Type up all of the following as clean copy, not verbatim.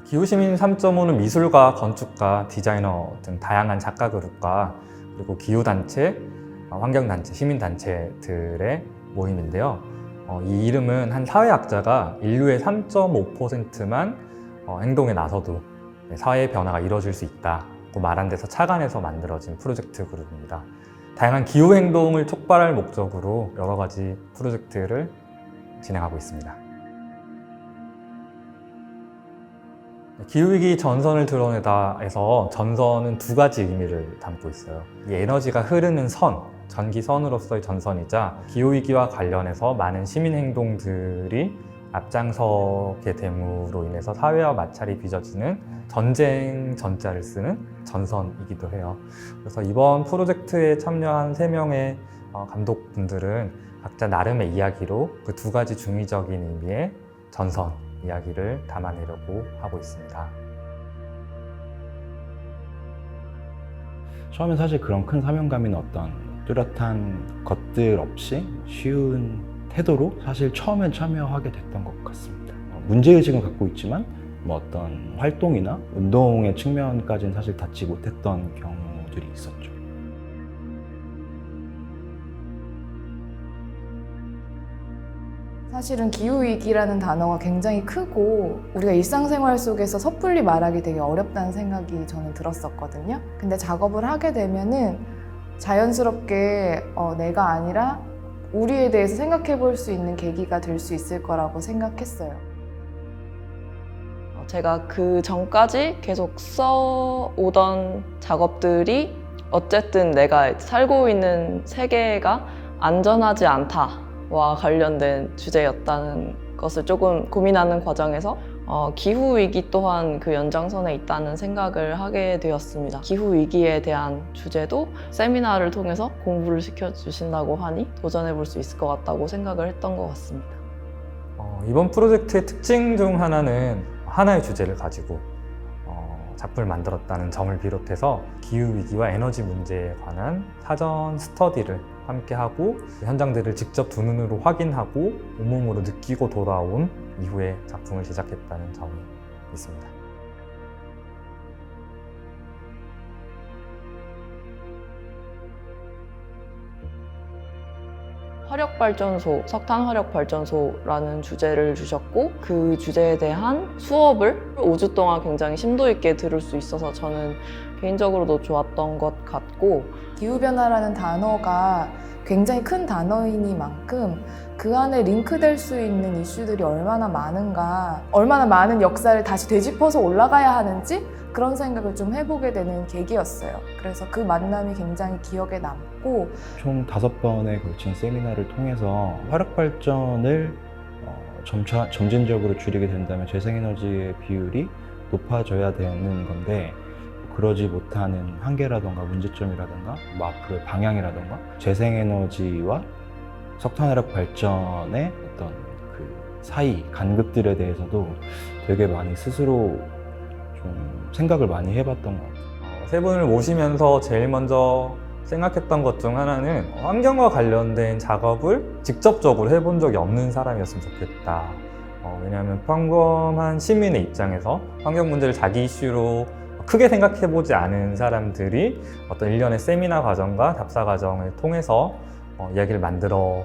기후시민 3.5는 미술가, 건축가, 디자이너 등 다양한 작가 그룹과 그리고 기후단체, 환경단체, 시민단체들의 모임인데요. 이 이름은 한 사회학자가 인류의 3.5%만 행동에 나서도 사회의 변화가 이루어질 수 있다고 말한 데서 착안해서 만들어진 프로젝트 그룹입니다. 다양한 기후행동을 촉발할 목적으로 여러 가지 프로젝트를 진행하고 있습니다. 기후위기 전선을 드러내다에서 전선은 두 가지 의미를 담고 있어요. 이 에너지가 흐르는 선, 전기선으로서의 전선이자 기후위기와 관련해서 많은 시민행동들이 앞장서게 됨으로 인해서 사회와 마찰이 빚어지는 전쟁 전자를 쓰는 전선이기도 해요. 그래서 이번 프로젝트에 참여한 3명의 감독분들은 각자 나름의 이야기로 그 두 가지 중의적인 의미의 전선 이야기를 담아내려고 하고 있습니다. 처음엔 사실 그런 큰 사명감이나 어떤 뚜렷한 것들 없이 쉬운 태도로 사실 처음엔 참여하게 됐던 것 같습니다. 문제의식은 갖고 있지만 어떤 활동이나 운동의 측면까지는 사실 닿지 못했던 경우들이 있었죠. 사실은 기후위기라는 단어가 굉장히 크고 우리가 일상생활 속에서 섣불리 말하기 되게 어렵다는 생각이 저는 들었었거든요. 근데 작업을 하게 되면은 자연스럽게 내가 아니라 우리에 대해서 생각해 볼 수 있는 계기가 될 수 있을 거라고 생각했어요. 제가 그 전까지 계속 써오던 작업들이 어쨌든 내가 살고 있는 세계가 안전하지 않다와 관련된 주제였다는 것을 조금 고민하는 과정에서 기후위기 또한 그 연장선에 있다는 생각을 하게 되었습니다. 기후위기에 대한 주제도 세미나를 통해서 공부를 시켜주신다고 하니 도전해 볼 수 있을 것 같다고 생각을 했던 것 같습니다. 이번 프로젝트의 특징 중 하나는 하나의 주제를 가지고 작품을 만들었다는 점을 비롯해서 기후위기와 에너지 문제에 관한 사전 스터디를 함께하고 현장들을 직접 두 눈으로 확인하고 온몸으로 느끼고 돌아온 이후에 작품을 제작했다는 점이 있습니다. 화력발전소, 석탄 화력발전소라는 주제를 주셨고 그 주제에 대한 수업을 5주 동안 굉장히 심도 있게 들을 수 있어서 저는 개인적으로도 좋았던 것 같고 기후변화라는 단어가 굉장히 큰 단어이니만큼 그 안에 링크될 수 있는 이슈들이 얼마나 많은가, 얼마나 많은 역사를 다시 되짚어서 올라가야 하는지 그런 생각을 좀 해보게 되는 계기였어요. 그래서 그 만남이 굉장히 기억에 남고 총 5번에 걸친 세미나를 통해서 화력발전을 점진적으로 줄이게 된다면 재생에너지의 비율이 높아져야 되는 건데 그러지 못하는 한계라던가 문제점이라던가 앞으로의 방향이라던가 재생에너지와 석탄화력 발전의 어떤 그 사이 간극들에 대해서도 되게 많이 스스로 좀 생각을 많이 해봤던 것 같아요. 세 분을 모시면서 제일 먼저 생각했던 것 중 하나는 환경과 관련된 작업을 직접적으로 해본 적이 없는 사람이었으면 좋겠다. 왜냐하면 평범한 시민의 입장에서 환경 문제를 자기 이슈로 크게 생각해보지 않은 사람들이 어떤 일련의 세미나 과정과 답사 과정을 통해서 이야기를 만들어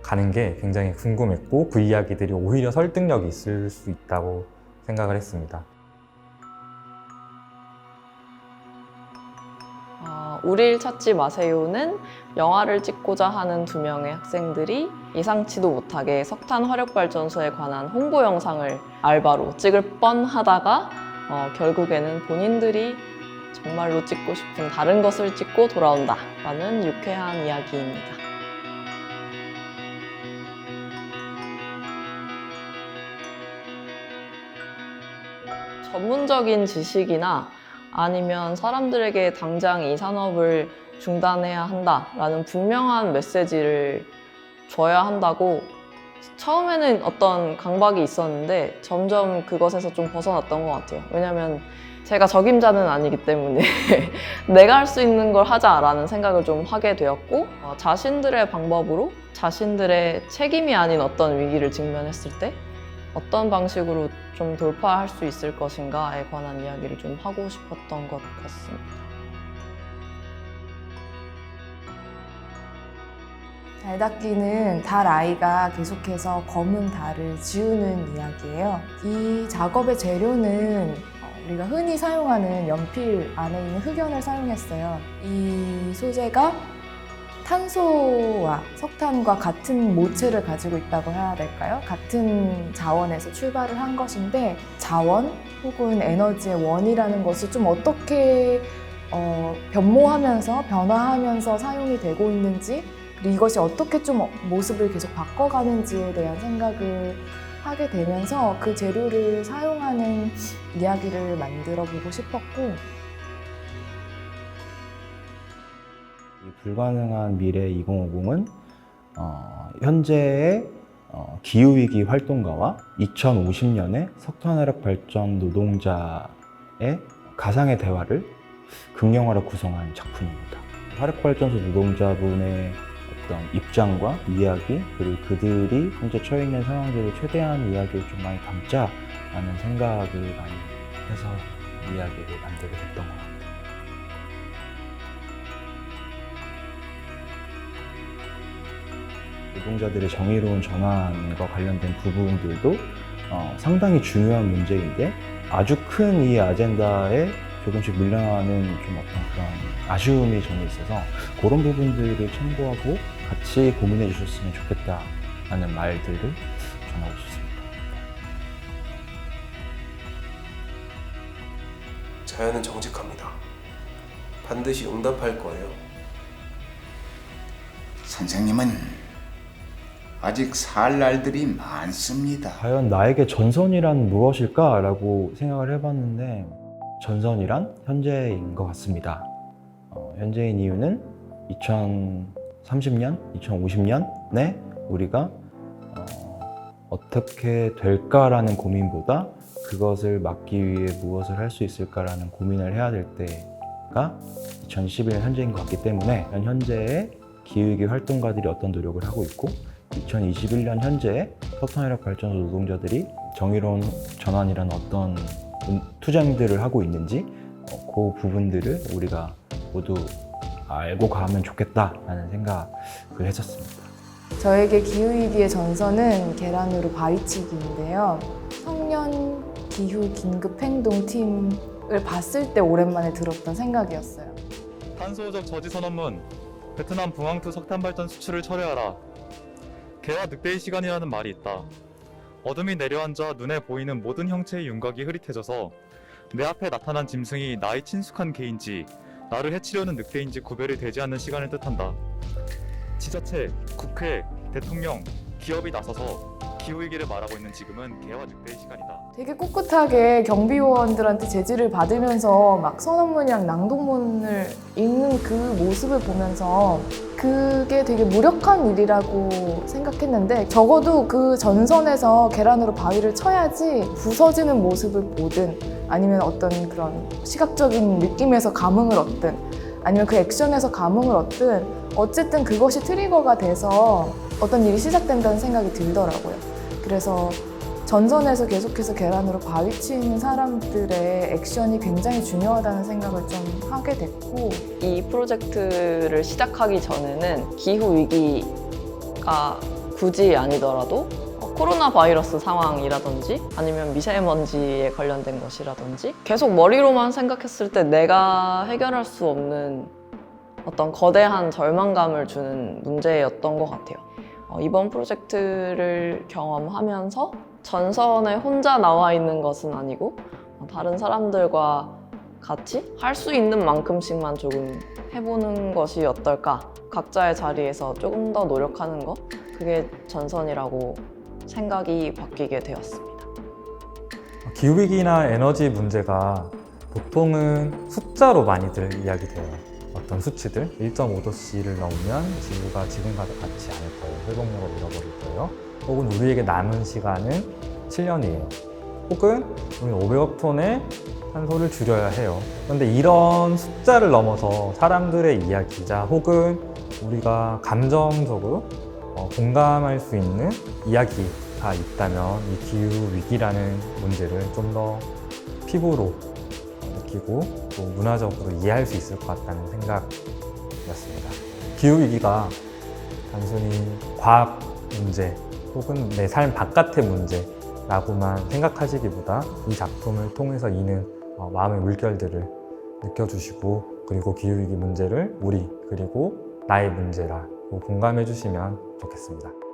가는 게 굉장히 궁금했고 그 이야기들이 오히려 설득력이 있을 수 있다고 생각을 했습니다. 우릴 찾지 마세요는 영화를 찍고자 하는 2명의 학생들이 예상치도 못하게 석탄 화력발전소에 관한 홍보 영상을 알바로 찍을 뻔하다가 결국에는 본인들이 정말로 찍고 싶은 다른 것을 찍고 돌아온다 라는 유쾌한 이야기입니다. 전문적인 지식이나 아니면 사람들에게 당장 이 산업을 중단해야 한다라는 분명한 메시지를 줘야 한다고 처음에는 어떤 강박이 있었는데 점점 그것에서 좀 벗어났던 것 같아요. 왜냐면 제가 적임자는 아니기 때문에 내가 할 수 있는 걸 하자라는 생각을 좀 하게 되었고 자신들의 방법으로 자신들의 책임이 아닌 어떤 위기를 직면했을 때 어떤 방식으로 좀 돌파할 수 있을 것인가에 관한 이야기를 좀 하고 싶었던 것 같습니다. 달 닦기는 달 아이가 계속해서 검은 달을 지우는 이야기예요. 이 작업의 재료는 우리가 흔히 사용하는 연필 안에 있는 흑연을 사용했어요. 이 소재가 탄소와 석탄과 같은 모체를 가지고 있다고 해야 될까요? 같은 자원에서 출발을 한 것인데 자원 혹은 에너지의 원이라는 것이 좀 어떻게 변모하면서 변화하면서 사용이 되고 있는지, 그리고 이것이 어떻게 좀 모습을 계속 바꿔가는지에 대한 생각을 하게 되면서 그 재료를 사용하는 이야기를 만들어 보고 싶었고, 이 불가능한 미래 2050은 현재의 기후위기 활동가와 2050년의 석탄화력 발전 노동자의 가상의 대화를 극영화로 구성한 작품입니다. 화력발전소 노동자분의 어떤 입장과 이야기, 그리고 그들이 현재 처해 있는 상황들을 최대한 이야기를 좀 많이 담자라는 생각을 많이 해서 이야기를 만들게 됐던 것 같아요. 노동자들의 정의로운 전환과 관련된 부분들도 상당히 중요한 문제인데 아주 큰 이 아젠다에 조금씩 밀려나는 좀 어떤 그런 아쉬움이 저는 있어서 그런 부분들을 참고하고 같이 고민해 주셨으면 좋겠다라는 말들을 전하고 싶습니다. 자연은 정직합니다. 반드시 응답할 거예요. 선생님은 아직 살 날들이 많습니다. 과연 나에게 전선이란 무엇일까라고 생각을 해봤는데 전선이란 현재인 것 같습니다. 현재인 이유는 2030년, 2050년에 우리가 어떻게 될까라는 고민보다 그것을 막기 위해 무엇을 할 수 있을까라는 고민을 해야 될 때가 2021년 현재인 것 같기 때문에 현재의 기후위기 활동가들이 어떤 노력을 하고 있고 2021년 현재의 석탄화력 발전소 노동자들이 정의로운 전환이라는 어떤 투쟁들을 하고 있는지 그 부분들을 우리가 모두 알고 가면 좋겠다라는 생각을 했었습니다. 저에게 기후위기의 전선은 계란으로 바위치기인데요. 청년 기후 긴급행동팀을 봤을 때 오랜만에 들었던 생각이었어요. 탄소적 저지 선언문, 베트남 붕황투 석탄 발전 수출을 철회하라. 개와 늑대의 시간이라는 말이 있다. 어둠이 내려앉아 눈에 보이는 모든 형체의 윤곽이 흐릿해져서 내 앞에 나타난 짐승이 나의 친숙한 개인지 나를 해치려는 늑대인지 구별이 되지 않는 시간을 뜻한다. 지자체, 국회, 대통령, 기업이 나서서 기후위기를 말하고 있는 지금은 개와 늑대의 시간이다. 되게 꿋꿋하게 경비원들한테 제지를 받으면서 막 선언문이랑 낭독문을 읽는 그 모습을 보면서 그게 되게 무력한 일이라고 생각했는데 적어도 그 전선에서 계란으로 바위를 쳐야지 부서지는 모습을 보든 아니면 어떤 그런 시각적인 느낌에서 감흥을 얻든 아니면 그 액션에서 감흥을 얻든 어쨌든 그것이 트리거가 돼서 어떤 일이 시작된다는 생각이 들더라고요. 그래서 전선에서 계속해서 계란으로 바위치는 사람들의 액션이 굉장히 중요하다는 생각을 좀 하게 됐고, 이 프로젝트를 시작하기 전에는 기후위기가 굳이 아니더라도 코로나 바이러스 상황이라든지 아니면 미세먼지에 관련된 것이라든지 계속 머리로만 생각했을 때 내가 해결할 수 없는 어떤 거대한 절망감을 주는 문제였던 것 같아요. 이번 프로젝트를 경험하면서 전선에 혼자 나와 있는 것은 아니고 다른 사람들과 같이 할 수 있는 만큼씩만 조금 해보는 것이 어떨까. 각자의 자리에서 조금 더 노력하는 것, 그게 전선이라고 생각이 바뀌게 되었습니다. 기후위기나 에너지 문제가 보통은 숫자로 많이들 이야기돼요. 어떤 수치들 1.5도씨를 넘으면 지구가 지금과 같지 않을 거예요. 회복력을 잃어버릴 거예요. 혹은 우리에게 남은 시간은 7년이에요. 혹은 우리는 500억 톤의 탄소를 줄여야 해요. 그런데 이런 숫자를 넘어서 사람들의 이야기자 혹은 우리가 감정적으로 공감할 수 있는 이야기, 있다면 이 기후위기라는 문제를 좀 더 피부로 느끼고 또 문화적으로 이해할 수 있을 것 같다는 생각이었습니다. 기후위기가 단순히 과학 문제 혹은 내 삶 바깥의 문제라고만 생각하시기보다 이 작품을 통해서 이는 마음의 물결들을 느껴주시고 그리고 기후위기 문제를 우리 그리고 나의 문제라고 공감해 주시면 좋겠습니다.